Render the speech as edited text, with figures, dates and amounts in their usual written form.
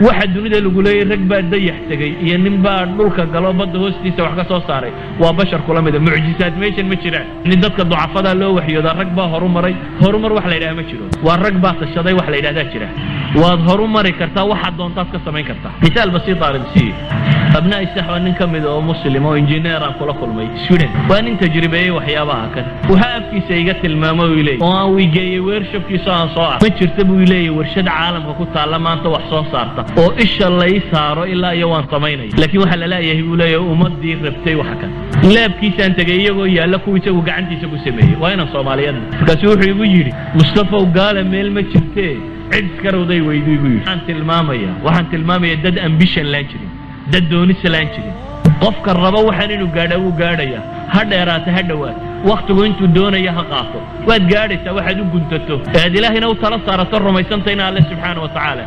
واحد دوني ده لقولي ركبة ضيح تجي يعني بعد دولك قالوا بده هستي سوى حكا صاري وبشر كلام ده معجزات ماشين مشرع ندتك ضعفاء ده لو وحي ده ركبة هرمر واحد لا مشرو والركبة الشضي واحد لا ده شرع وهرمر كرتا واحد دون تاسك سمين كرتا مثال بسيط على المسي أبناء السحوة نكم ده مسلم أو إنجنير أو كل مي سودان وأن تجربة وحيابها كذا وهاب في سيجات الماما ويلي ويجي ورشة في صار ما ترتبوا ويلي ورشة عالم وكنت على ما أنت وحصان صارت oo isha lay saaro ilaa iyo waan sameynay laakiin waxa la leeyahay uu leeyahay ummadii rabtay waxa kan laabkiisa aan tagay iyagoo yaala ku isagu gacantiisa ku sameeyay waa inaan Soomaaliyeed markaas wuxuu igu yiri Mustafa gaala meel ma jirtee cid karowday weydiiyo igu yiri waxaan tilmaamaya dad ambition laan jirin dad doonis laan jirin qofka rabo waxaan inuu gaadhaya ha dheeraata ha dhawaad waqtigu intuu doonaya ha qaato waad gaadhaysaa waxaad u guntato aad ilaahina u tala saarato rumaysantayna Allah subhanahu wa ta'ala